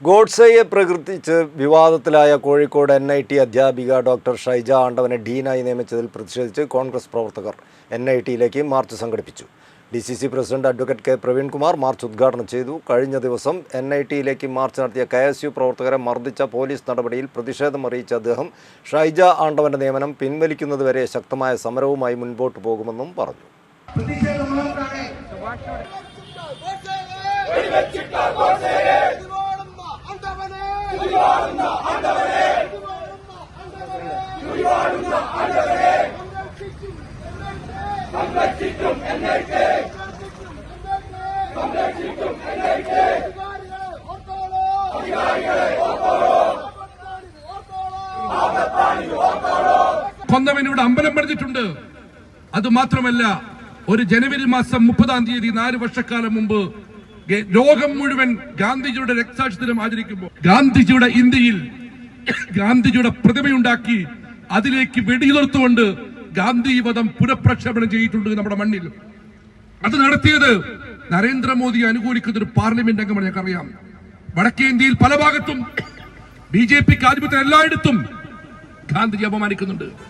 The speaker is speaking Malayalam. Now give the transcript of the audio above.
ഗോഡ്സെയെ പ്രകീർത്തിച്ച് വിവാദത്തിലായ കോഴിക്കോട് NIT അധ്യാപിക ഡോക്ടർ ഷൈജ ആണ്ടവനെ ഡീനായി നിയമിച്ചതിൽ പ്രതിഷേധിച്ച് കോൺഗ്രസ് പ്രവർത്തകർ NITയിലേക്ക് മാർച്ച് സംഘടിപ്പിച്ചു. DCC president advocate K. Praveenkumar march ഉദ്ഘാടനം ചെയ്തു. കഴിഞ്ഞ ദിവസം NITയിലേക്ക് മാർച്ച് നടത്തിയ KSU പ്രവർത്തകരെ മർദ്ദിച്ച പോലീസ് നടപടിയിൽ പ്രതിഷേധം അറിയിച്ച അദ്ദേഹം ഷൈജ ആണ്ടവന്റെ നിയമനം പിൻവലിക്കുന്നതുവരെ ശക്തമായ സമരവുമായി മുൻപോട്ട് പോകുമെന്നും പറഞ്ഞു. കൊന്നവനിവിടെ അമ്പലം പണിതിട്ടുണ്ട്. അത് മാത്രമല്ല, ഒരു ജനുവരി മാസം 30-ാം തീയതി 4 വർഷക്കാലം മുമ്പ് ലോകം മുഴുവൻ ഗാന്ധിജിയുടെ രക്തസാക്ഷി ദിനം ആചരിക്കുമ്പോൾ ഗാന്ധിജിയുടെ ഇന്ത്യയിൽ ഗാന്ധിജിയുടെ പ്രതിമയുണ്ടാക്കി അതിലേക്ക് വെടിയുതിർത്തുകൊണ്ട് ഗാന്ധി വധം പുനഃപ്രക്ഷേപണം ചെയ്തിട്ടുണ്ട് നമ്മുടെ മണ്ണിൽ. അത് നടത്തിയത് നരേന്ദ്രമോദിയെ അനുകൂലിക്കുന്ന ഒരു പാർലമെന്റ് അംഗമാണ്. ഞങ്ങൾക്കറിയാം, വടക്കേ ഇന്ത്യയിൽ പല ഭാഗത്തും BJPക്ക് ആധിപത്യം എല്ലായിടത്തും ഗാന്ധിജി അപമാനിക്കുന്നുണ്ട്.